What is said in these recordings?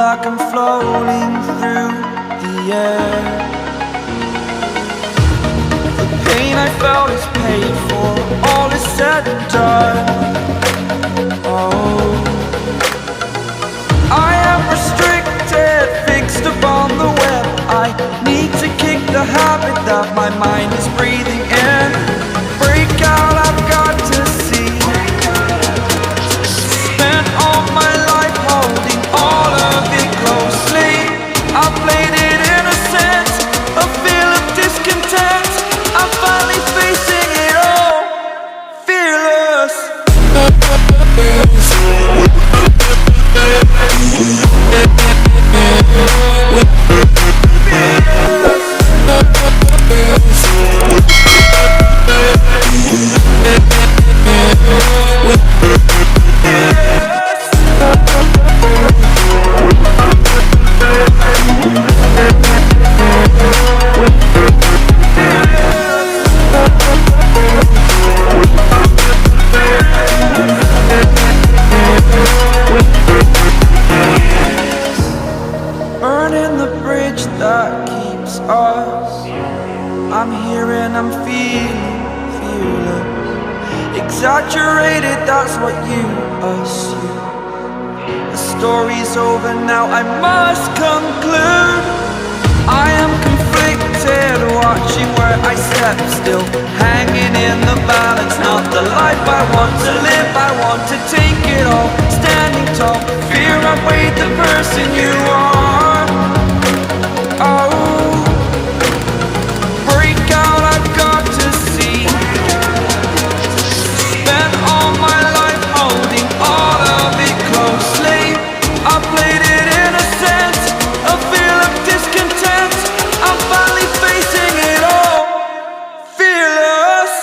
like I'm floating through the air. The pain I felt is paid for, all is said and done. Oh, I am restricted, fixed upon the web. I need to kick the habit that my mind is breathing in. Break out, I've got to see. Spent all my life holding all of it closely. I played it innocent, a feel of discontent. I'm finally facing it all, fearless. Burning the bridge that keeps us. I'm here and I'm feeling fearless. Exaggerated, that's what you assume. The story's over now, I must conclude. I am conflicted, watching where I step still, hanging in the balance. Not the life I want to live, I want to take it all. Standing tall, fear I weighed the person you are. Oh, break out, I've got to see. Spent all my life holding all of it closely. I played it innocent, a feel of discontent. I'm finally facing it all, fearless.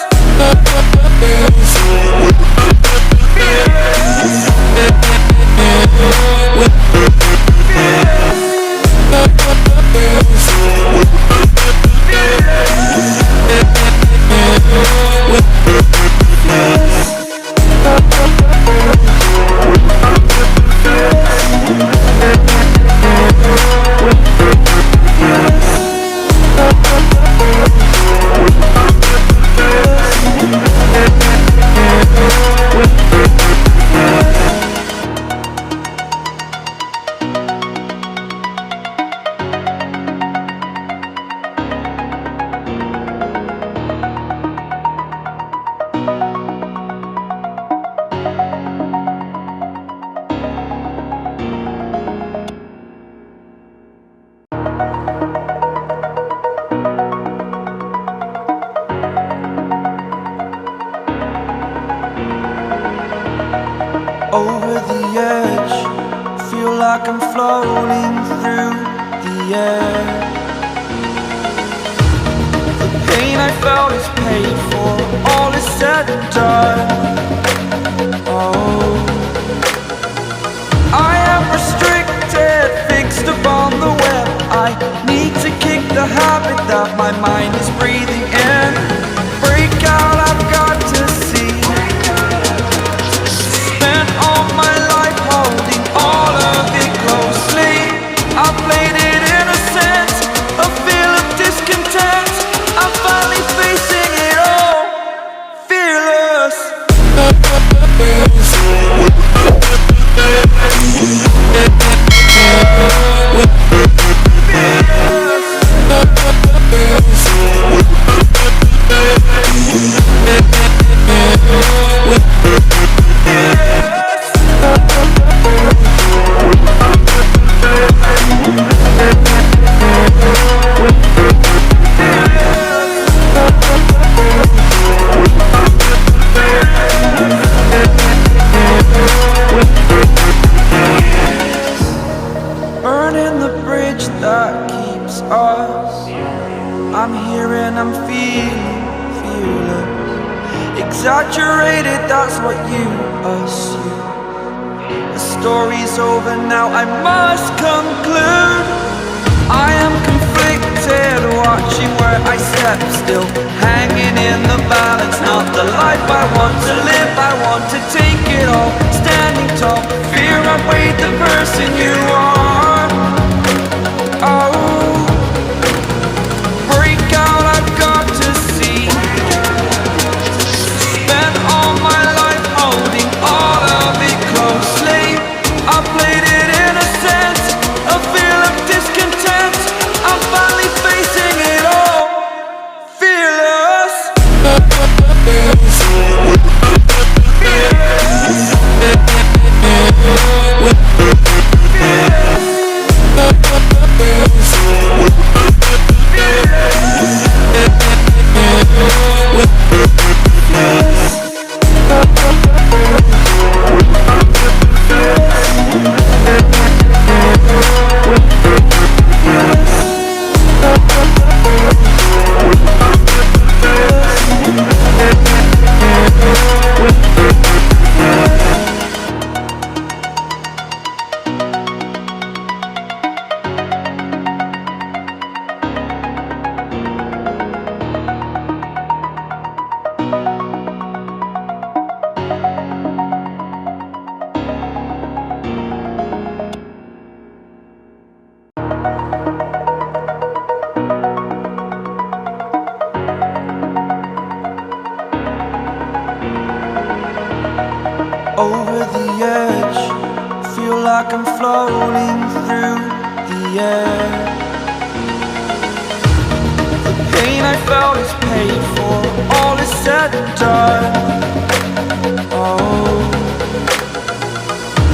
Over the edge, feel like I'm floating through the air. The pain I felt is paid for, all is said and done. Oh, I am restricted, fixed upon the web. I need to kick the habit that my mind is breathing in. Break out, I've got to see. Spent all my life holding all of it closely. I played it innocent, a feel of discontent. I'm finally facing it all, fearless. Burning the bridge that keeps us. I'm here and I'm feeling fearless. Exaggerated, that's what you assume. The story's over now, I must conclude. I am conflicted, watching where I step still, hanging in the balance. Not the life I want to live, I want to take it all. Standing tall, fear I weighed the person you are. I'm floating through the air. The pain I felt is paid for, all is said and done. Oh,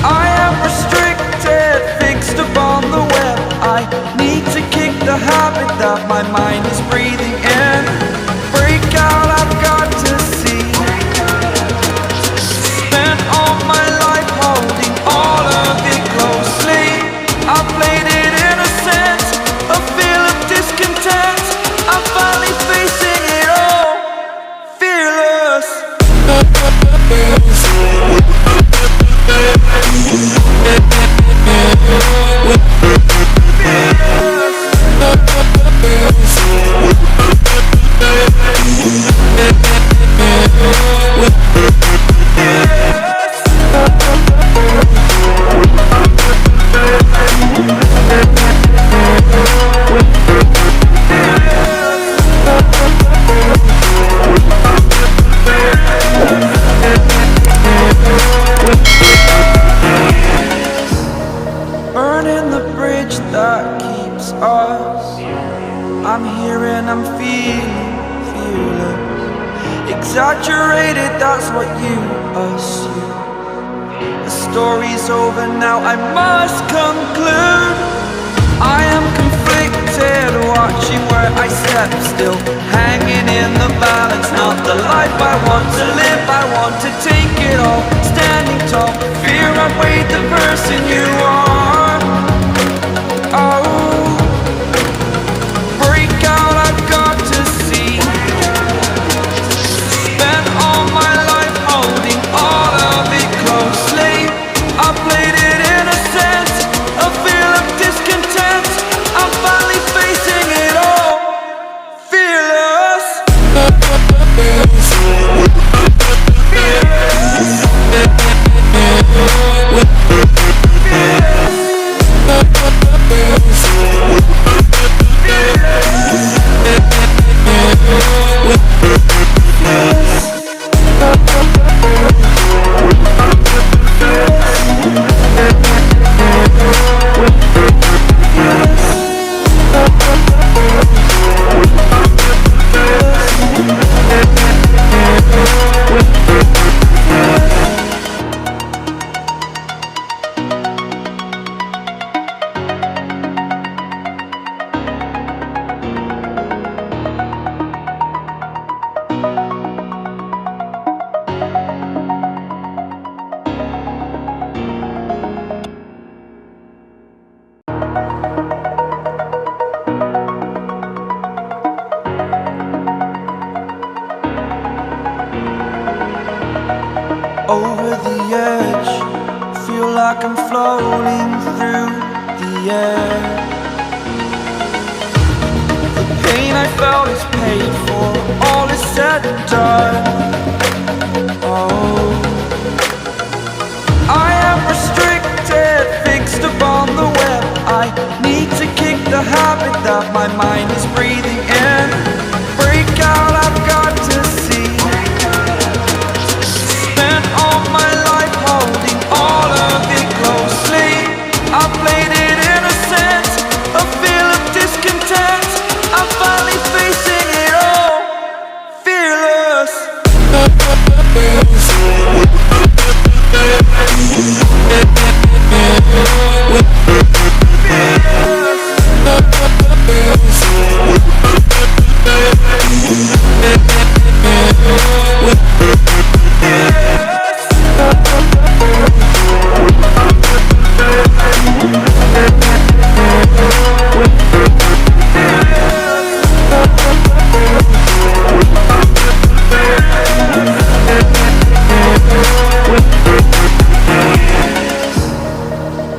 I am restricted, fixed upon the web. I need to kick the habit that my mind is breathing in. Break out, I've got to see. Spent all my life holding all of it closely. I played it innocent, a feel of discontent. I'm finally facing it all, fearless. Burning the bridge that keeps us. I'm here and I'm feeling fearless. Exaggerated, that's what you assume. The story's over now, I must conclude. I am conflicted, watching where I step still, hanging in the balance. Not the life I want to live, I want to take it all. Standing tall, fear I've weighed the person you are. Oh, break out, I've got to see. Spent all my life holding all of it closely. I played it innocent, a feel of discontent. I'm finally facing it all, fearless. Over the edge, feel like I'm floating through the air. The pain I felt is paid for, all is said and done. Oh, I am restricted, fixed upon the web. I need to kick the habit that my mind is breathing in. Break out, I've got to see. Spent all my life holding all of it closely. I played it innocent, a feel of discontent. I'm finally facing it all, fearless.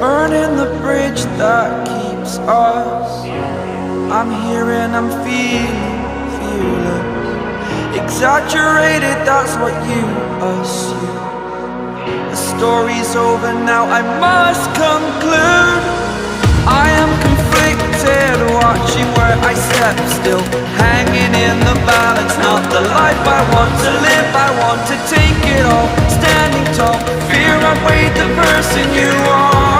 Burning the bridge that keeps us. I'm here and I'm feeling fearless. Exaggerated, that's what you assume. The story's over now, I must conclude. I am conflicted, watching where I step still, hanging in the balance. Not the life I want to live, I want to take it all. Standing tall, fear I've weighed the person you are.